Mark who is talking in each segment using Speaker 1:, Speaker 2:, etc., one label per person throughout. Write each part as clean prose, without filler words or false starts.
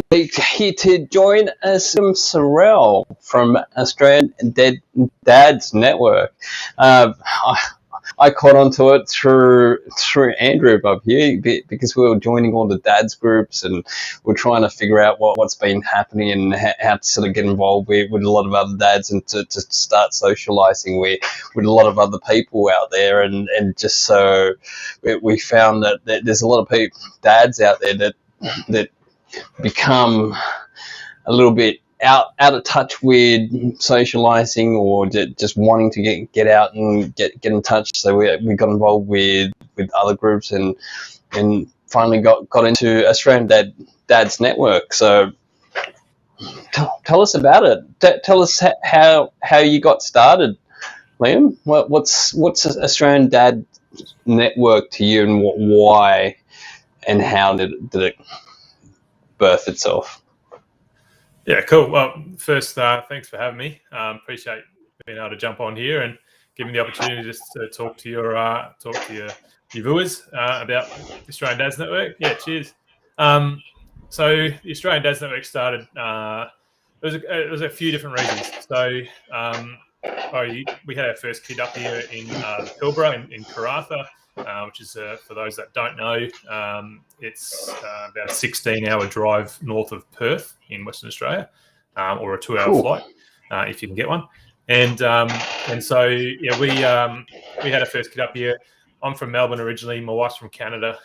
Speaker 1: here to join us, Sorrell from Australian Dads Network. I caught onto it through Andrew above here because we were joining all the dads groups and we're trying to figure out what's been happening and how to sort of get involved with a lot of other dads and to start socializing with a lot of other people out there and just so we found that there's a lot of dads out there that become a little bit out of touch with socializing or just wanting to get out and get in touch. So we got involved with other groups and finally got into Australian Dads Network. So tell us about it. Tell us how you got started, Liam. What's Australian Dad Network to you, and why and how did it birth itself?
Speaker 2: Yeah, cool. Well, first, thanks for having me. Appreciate being able to jump on here and give me the opportunity just to talk to your viewers about the Australian Dads Network. Yeah, cheers. So the Australian Dads Network started. There was a few different reasons. So we had our first kid up here in Pilbara in Karratha, which is, for those that don't know, it's about a 16-hour drive north of Perth in Western Australia, or a 2-hour flight if you can get one. And so yeah, we had our first kid up here. I'm from Melbourne originally. My wife's from Canada,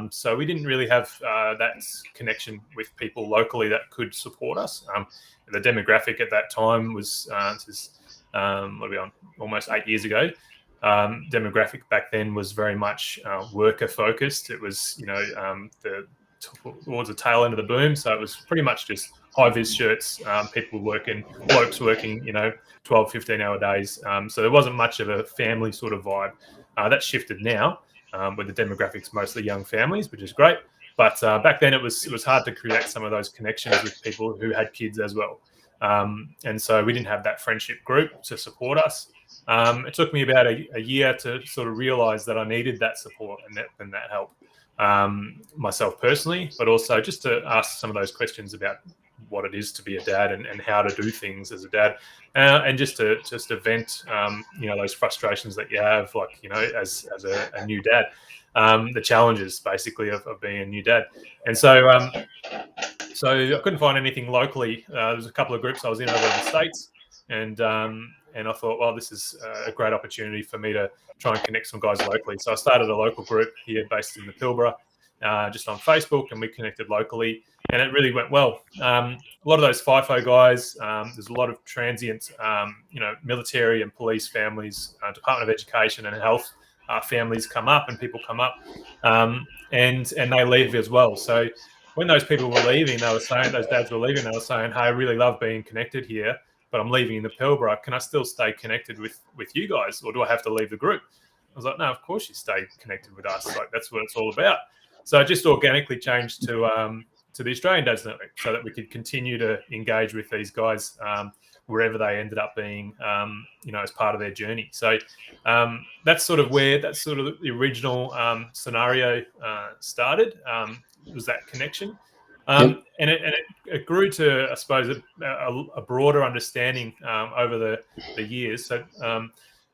Speaker 2: so we didn't really have that connection with people locally that could support us. The demographic at that time was what are we on? Almost 8 years ago. Demographic back then was very much worker focused. It was, towards the tail end of the boom. So it was pretty much just high vis shirts, people working, blokes working, 12, 15-hour days. So there wasn't much of a family sort of vibe. That's shifted now with the demographics, mostly young families, which is great. But back then it was hard to create some of those connections with people who had kids as well. And so we didn't have that friendship group to support us. It took me about a year to sort of realize that I needed that support and that help, myself personally, but also just to ask some of those questions about what it is to be a dad and how to do things as a dad, and just to vent, those frustrations that you have, like, as a new dad, the challenges basically of being a new dad. And so I couldn't find anything locally. There was a couple of groups I was in over in the States, and I thought, well, this is a great opportunity for me to try and connect some guys locally. So I started a local group here based in the Pilbara, just on Facebook, and we connected locally, and it really went well. A lot of those FIFO guys, there's a lot of transient, military and police families, Department of Education and Health families come up, and people come up, and they leave as well. So when those people were leaving, those dads were leaving, they were saying, hey, I really love being connected here, but I'm leaving in the Pilbara. Can I still stay connected with you guys, or do I have to leave the group? I was like, no, of course you stay connected with us. Like, that's what it's all about. So I just organically changed to the Australian Dads Network so that we could continue to engage with these guys wherever they ended up being, as part of their journey. So that's sort of the original scenario started, was that connection. And it grew to, I suppose, a broader understanding over the years. So,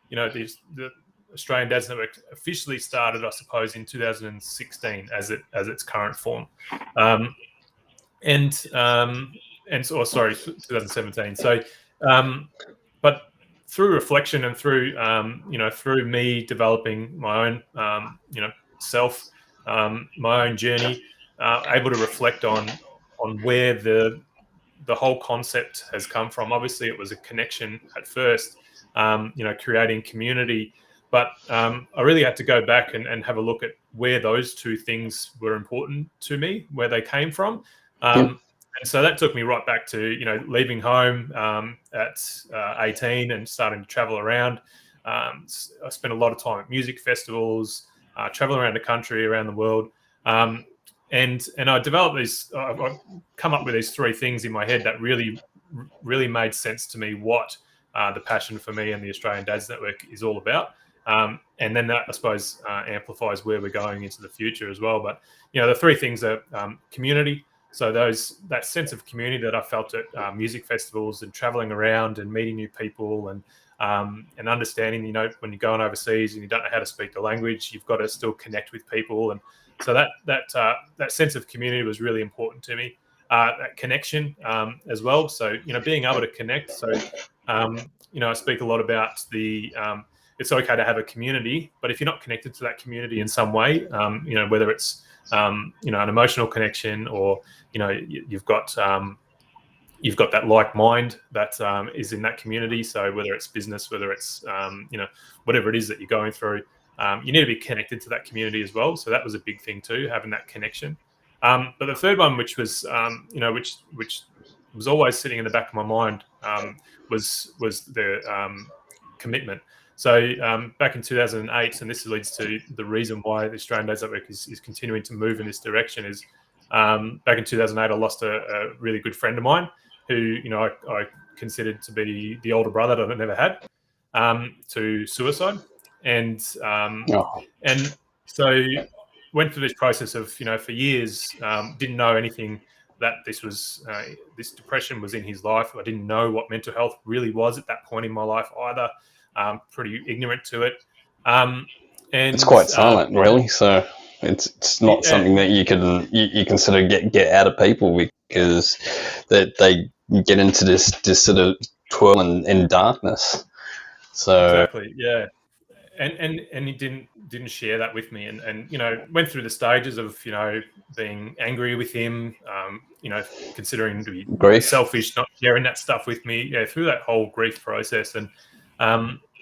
Speaker 2: the Australian Dads Network officially started, I suppose, in 2016 as its current form, and 2017. So, but through reflection and through through me developing my own self, my own journey, able to reflect on where the whole concept has come from. Obviously, it was a connection at first, creating community. But I really had to go back and have a look at where those two things were important to me, where they came from. And so that took me right back to, leaving home at 18 and starting to travel around. I spent a lot of time at music festivals, traveling around the country, around the world. And I developed I've come up with these three things in my head that really, really made sense to me what the passion for me and the Australian Dads Network is all about. And then that, I suppose, amplifies where we're going into the future as well. But, the three things are community. So that sense of community that I felt at music festivals and traveling around and meeting new people and understanding, when you're going overseas and you don't know how to speak the language, you've got to still connect with people. And so that sense of community was really important to me. That connection as well. So, being able to connect. So, I speak a lot about it's okay to have a community, but if you're not connected to that community in some way, whether it's an emotional connection or you've got that like mind that is in that community. So whether it's business, whether it's whatever it is that you're going through, you need to be connected to that community as well. So that was a big thing too, having that connection. But the third one, which was which was always sitting in the back of my mind, was the commitment. So back in 2008, and this leads to the reason why the Australian Dads Network is continuing to move in this direction, is back in 2008, I lost a really good friend of mine who, I considered to be the older brother that I never had, to suicide. And so went through this process of, for years, didn't know anything that this depression was in his life. I didn't know what mental health really was at that point in my life either. Pretty ignorant to it. And
Speaker 1: it's quite silent, really. So it's not something that you can sort of get out of people, because that they get into this sort of twirl in darkness. So
Speaker 2: exactly, yeah. And he didn't share that with me, and went through the stages of being angry with him, considering to be selfish, not sharing that stuff with me, through that whole grief process. And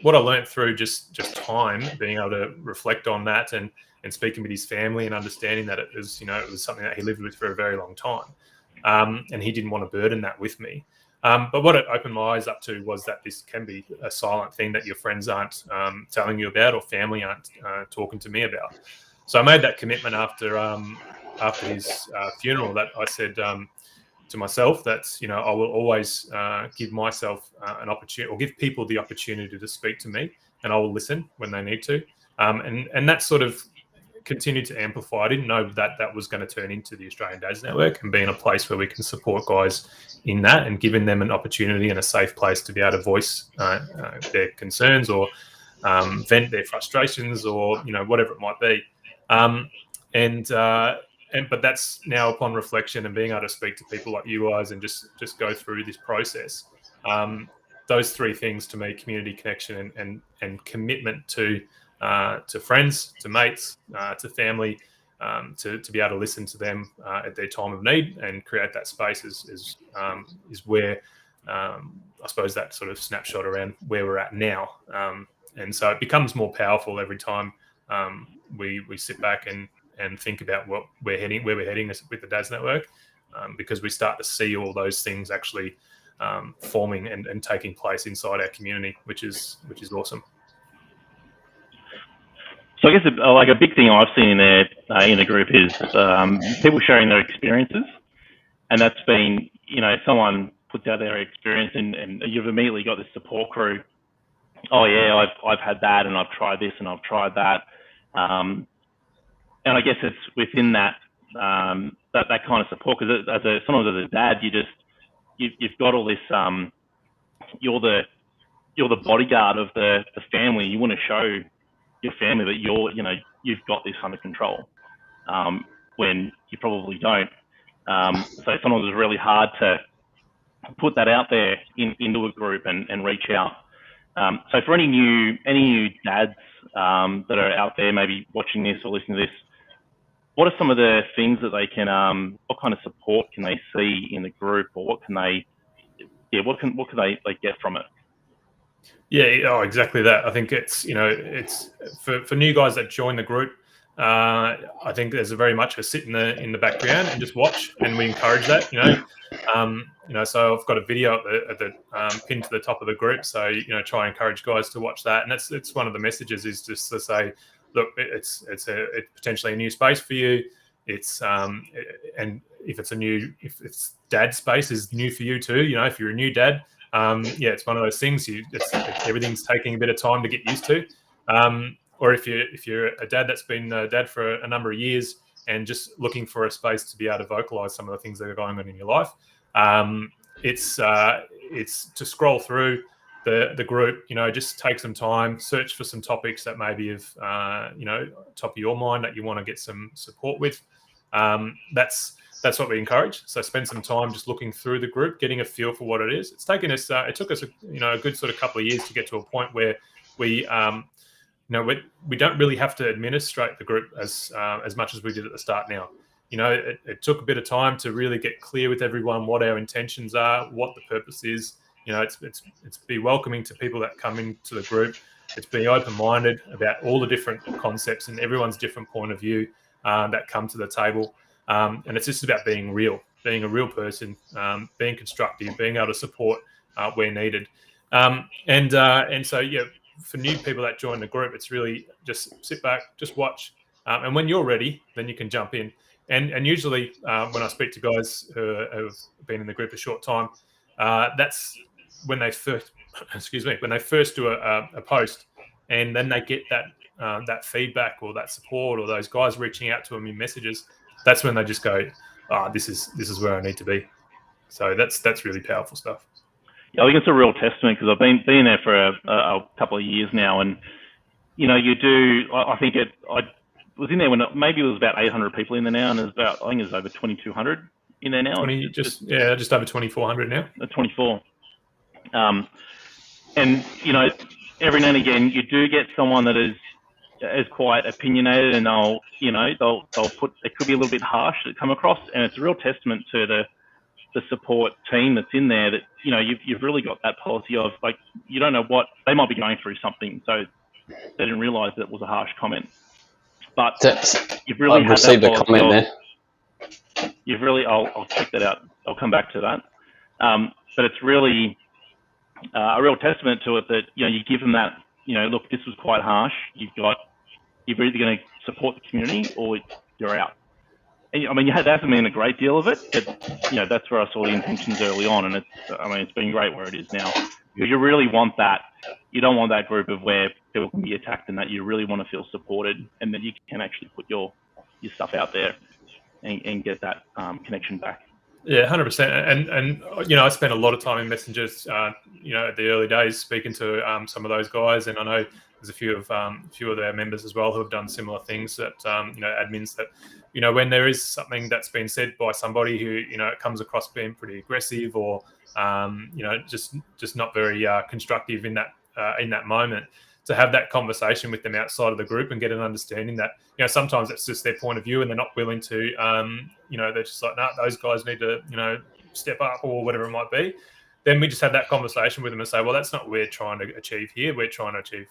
Speaker 2: what I learned through just time, being able to reflect on that and speaking with his family and understanding that it was something that he lived with for a very long time, and he didn't want to burden that with me. But what it opened my eyes up to was that this can be a silent thing that your friends aren't telling you about, or family aren't talking to me about. So I made that commitment after his funeral, that I said to myself that I will always give myself an opportunity, or give people the opportunity to speak to me, and I will listen when they need to. And that sort of continued to amplify. I didn't know that was going to turn into the Australian Dads Network and being a place where we can support guys in that, and giving them an opportunity and a safe place to be able to voice their concerns, or vent their frustrations, or whatever it might be. But that's now, upon reflection and being able to speak to people like you guys and just go through this process. Those three things to me: community, connection, and commitment to friends, to mates, to family, to be able to listen to them at their time of need and create that space is where I suppose that sort of snapshot around where we're at now. And so it becomes more powerful every time we sit back and think about where we're heading with the Dads Network, because we start to see all those things actually forming and taking place inside our community, which is awesome.
Speaker 3: So I guess like a big thing I've seen in there in the group is people sharing their experiences, and that's been, someone puts out their experience and you've immediately got this support crew. Oh yeah, I've had that, and I've tried this, and I've tried that, and I guess it's within that that kind of support, because sometimes as a dad, you've got all this. You're the bodyguard of the family. You want to show your family that you've got this under control, when you probably don't. So sometimes it's really hard to put that out there into a group and reach out. So for any new dads that are out there, maybe watching this or listening to this, what are some of the things that they can, what kind of support can they see in the group, or what can they get from it?
Speaker 2: Yeah, exactly that. I think it's for new guys that join the group. I think there's very much a sit in the background and just watch, and we encourage that. So I've got a video at the pinned to the top of the group. So try and encourage guys to watch that, and it's one of the messages is just to say, look, it's potentially a new space for you. It's and if it's dad space is new for you too. If you're a new dad. It's one of those things. Everything's taking a bit of time to get used to. Or if you're a dad that's been a dad for a number of years, and just looking for a space to be able to vocalize some of the things that are going on in your life. It's to scroll through the group, just take some time, search for some topics that maybe of top of your mind that you want to get some support with. That's what we encourage. So spend some time just looking through the group, getting a feel for what it is. It's taken us, it took us a good sort of couple of years to get to a point where we don't really have to administrate the group as much as we did at the start now. It took a bit of time to really get clear with everyone what our intentions are, what the purpose is. It's be welcoming to people that come into the group. It's being open-minded about all the different concepts and everyone's different point of view that come to the table. And it's just about being real, being a real person, being constructive, being able to support where needed. And so, for new people that join the group, it's really just sit back, just watch. And when you're ready, then you can jump in. And usually when I speak to guys who have been in the group a short time, that's when they first, when they first do a post, and then they get that feedback or that support, or those guys reaching out to them in messages. That's when they just go, this is where I need to be. So that's really powerful stuff.
Speaker 3: Yeah, I think it's a real testament, because I've been there for a couple of years now, and you do. I think I was in there when maybe it was about 800 people in there now, and I think there's over 2,200 in there now.
Speaker 2: Just over 2,400 now. 24.
Speaker 3: And every now and again you do get someone that is quite opinionated, and they'll put, it could be a little bit harsh to come across, and it's a real testament to the support team that's in there, that you've really got that policy of, like, you don't know what they might be going through, something, so they didn't realize that it was a harsh comment, but you've really
Speaker 1: I've received a comment there.
Speaker 3: You've really, I'll check that out, I'll come back to that, but it's really a real testament to it, that you give them that, look, this was quite harsh, you're either going to support the community or you're out. And, I mean, there hasn't been a great deal of it, but that's where I saw the intentions early on, and it's been great where it is now. You really want that. You don't want that group of where people can be attacked, and that you really want to feel supported, and that you can actually put your stuff out there and get that connection back.
Speaker 2: Yeah, 100%. And I spent a lot of time in messengers, at the early days, speaking to some of those guys, and I know there's a few of their members as well who have done similar things. That admins that when there is something that's been said by somebody who it comes across being pretty aggressive, or just not very constructive in that moment, to have that conversation with them outside of the group and get an understanding that sometimes it's just their point of view and they're not willing to they're just like, no, those guys need to step up, or whatever it might be. Then we just have that conversation with them and say, well, that's not what we're trying to achieve here. We're trying to achieve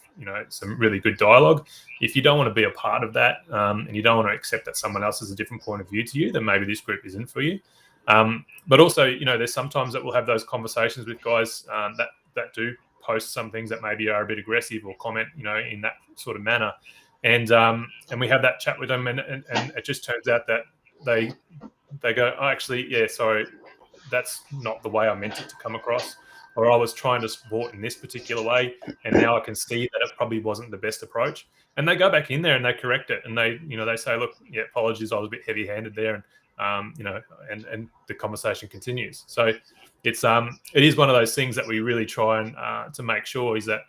Speaker 2: some really good dialogue. If you don't want to be a part of that, and you don't want to accept that someone else has a different point of view to you, then maybe this group isn't for you. But also there's sometimes that we'll have those conversations with guys that do post some things that maybe are a bit aggressive, or comment in that sort of manner, and we have that chat with them, and it just turns out that they go, oh, actually, yeah, sorry, that's not the way I meant it to come across, or I was trying to support in this particular way, and now I can see that it probably wasn't the best approach, and they go back in there and they correct it, and they say, look, yeah, apologies, I was a bit heavy-handed there, and the conversation continues. So it is one of those things that we really try and to make sure is that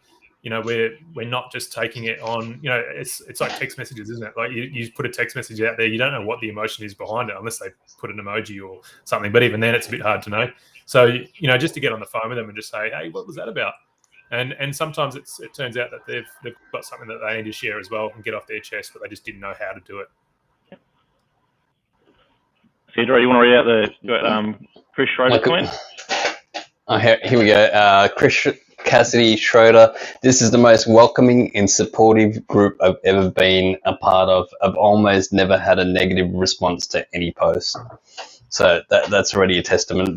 Speaker 2: we're not just taking it on. It's like text messages, isn't it? Like you put a text message out there, you don't know what the emotion is behind it unless they put an emoji or something. But even then, it's a bit hard to know. So just to get on the phone with them and just say, hey, what was that about? And sometimes it turns out that they've got something that they need to share as well and get off their chest, but they just didn't know how to do it.
Speaker 3: Cedra, you want to read out the Chris Schroeder comment?
Speaker 1: Here we go. Chris Cassidy Schroeder. This is the most welcoming and supportive group I've ever been a part of. I've almost never had a negative response to any post. So that's already a testament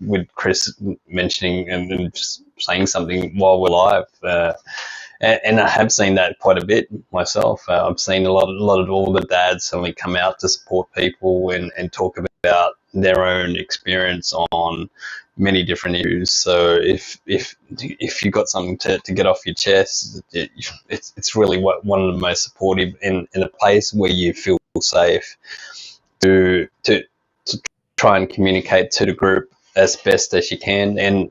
Speaker 1: with Chris mentioning and just saying something while we're live. And I have seen that quite a bit myself. I've seen a lot of all the dads suddenly come out to support people and talk about their own experience on many different issues. So if you've got something to get off your chest, it's really one of the most supportive in a place where you feel safe, to try and communicate to the group as best as you can. And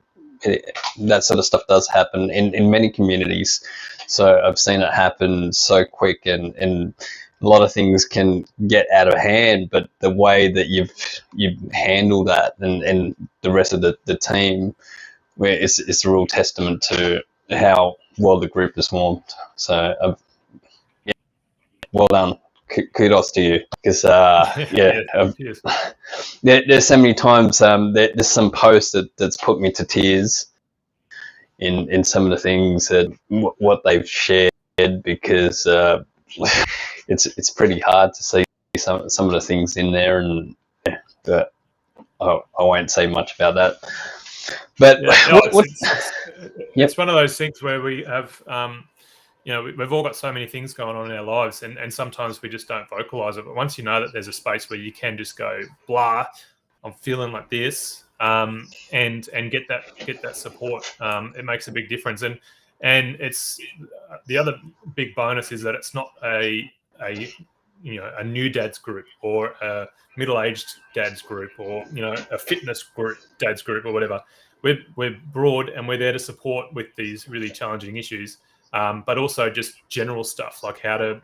Speaker 1: that sort of stuff does happen in many communities. So I've seen it happen so quick, and a lot of things can get out of hand, but the way that you've handled that, and the rest of the team, where it's a real testament to how well the group is formed. So yeah, well done. Kudos to you, because there's so many times there's some posts that's put me to tears in some of the things that what they've shared, because it's pretty hard to see some of the things in there, and but I won't say much about that. But
Speaker 2: it's one of those things where we have we've all got so many things going on in our lives, and sometimes we just don't vocalize it. But once you know that there's a space where you can just go, blah, I'm feeling like this, and get that support, it makes a big difference. And it's the other big bonus is that it's not a new dads group, or a middle-aged dads group, or a fitness group, dads group, or whatever. We're broad, and we're there to support with these really challenging issues. But also just general stuff like how do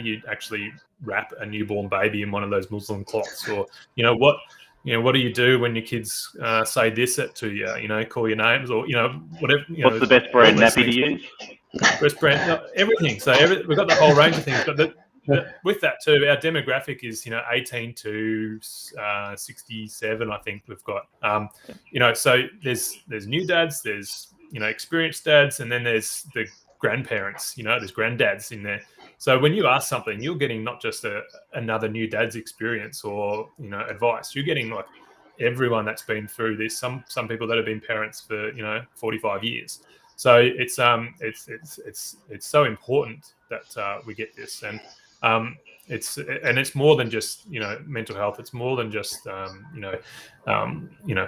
Speaker 2: you actually wrap a newborn baby in one of those Muslim cloths, or what do you do when your kids say this to you, call your names, or whatever.
Speaker 3: What's the best brand nappy to use?
Speaker 2: Best brand, everything. So we've got the whole range of things, but with that too, our demographic is 18 to 67. I think we've got so there's new dads, there's experienced dads, and then there's the grandparents, there's granddads in there. So when you ask something, you're getting not just another new dad's experience or advice. You're getting like everyone that's been through this. Some people that have been parents for 45 years. So it's so important that we get this, and it's more than just mental health. It's more than just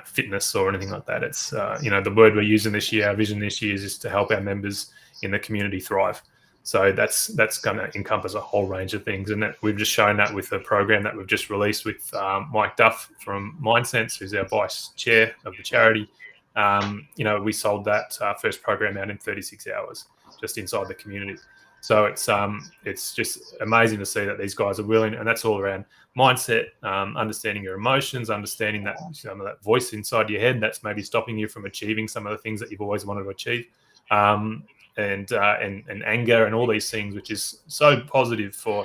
Speaker 2: fitness or anything like that. It's the word we're using this year, our vision this year, is to help our members in the community thrive. So that's going to encompass a whole range of things, and that we've just shown that with the program that we've just released with Mike Duff from Mindsense, who's our vice chair of the charity. We sold that first program out in 36 hours just inside the community. So it's just amazing to see that these guys are willing, and that's all around mindset, understanding your emotions, understanding that some of that voice inside your head that's maybe stopping you from achieving some of the things that you've always wanted to achieve, and anger and all these things, which is so positive for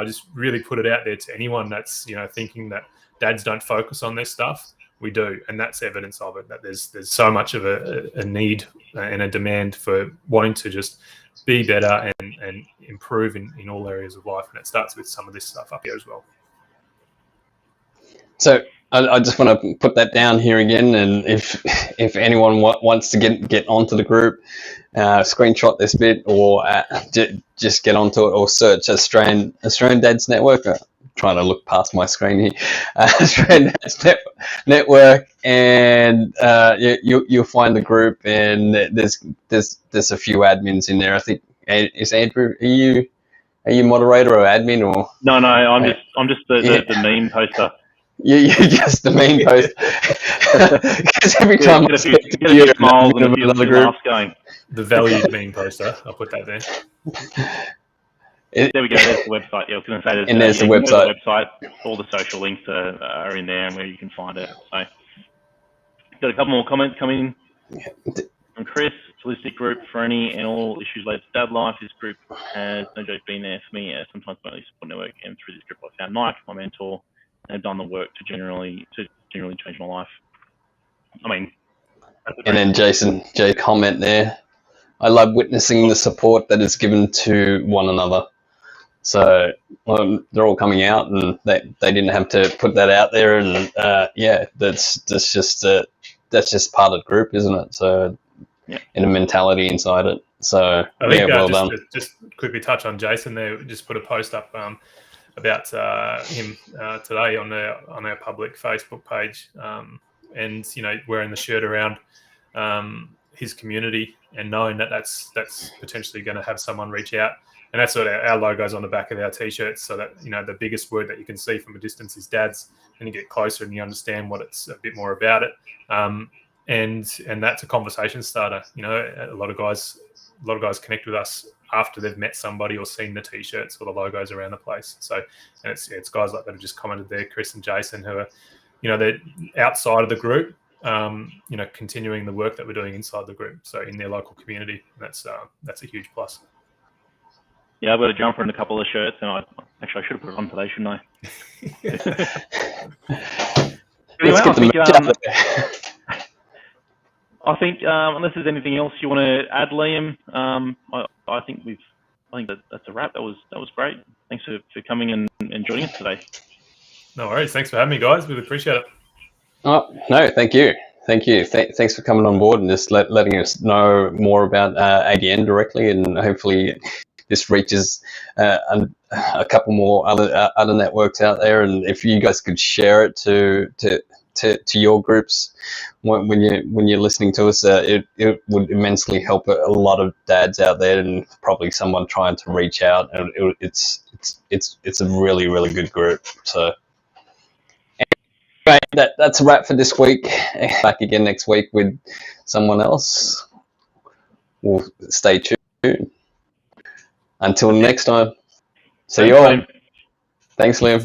Speaker 2: just really put it out there to anyone that's thinking that dads don't focus on their stuff. We do, and that's evidence of it, that there's so much of a need and a demand for wanting to just be better and improve in all areas of life, and it starts with some of this stuff up here as well.
Speaker 1: So I just want to put that down here again, and if anyone wants to get onto the group, screenshot this bit, or just get onto it, or search Australian Dads Network. Trying to look past my screen here, Australian Dads Network, and you'll find the group, and there's a few admins in there. I think, is Andrew, are you moderator or admin, or
Speaker 3: no? I'm just the meme poster.
Speaker 1: You're just the meme poster. Because every time I speak to you,
Speaker 3: smiles and another group going.
Speaker 2: The valued meme poster. I'll put that there.
Speaker 3: There we go. There's the website. Yeah, I was going to say
Speaker 1: there's the website.
Speaker 3: All the social links are in there, and where you can find it. So, got a couple more comments coming from Chris. Holistic group for any and all issues related to dad life. This group has no joke been there for me. Sometimes my support network, and through this group I found Mike, my mentor, and have done the work to generally change my life. I mean,
Speaker 1: and then Jason comment there. I love witnessing the support that is given to one another. So they're all coming out, and they didn't have to put that out there, and that's just part of the group, isn't it? So in a mentality inside it. So
Speaker 2: I think,
Speaker 1: well done.
Speaker 2: Just quickly touch on Jason there. Just put a post up about him today on our public Facebook page, and wearing the shirt around his community, and knowing that that's potentially going to have someone reach out And that's what our logo's on the back of our t-shirts, so that, you know, the biggest word that you can see from a distance is dads, and you get closer and you understand what it's a bit more about it. And that's a conversation starter. You know, a lot of guys connect with us after they've met somebody or seen the t-shirts or the logos around the place. So, and it's guys like that have just commented there, Chris and Jason, who are, you know, they're outside of the group, you know, continuing the work that we're doing inside the group. So in their local community, that's a huge plus.
Speaker 3: Yeah, I've got a jumper and a couple of shirts, and I should have put it on today, shouldn't I? I think unless there's anything else you want to add, Liam, I think that's a wrap. That was great. Thanks for coming and joining us today.
Speaker 2: No worries. Thanks for having me, guys. Really appreciate it.
Speaker 1: Oh, no, thank you. Thanks for coming on board and just letting us know more about ADN directly, and hopefully this reaches a couple more other networks out there. And if you guys could share it to your groups when you're listening to us, it would immensely help a lot of dads out there, and probably someone trying to reach out. And it's a really, really good group. So anyway, that's a wrap for this week. Back again next week with someone else. We'll stay tuned. Until next time, see you all. Thanks, Liam.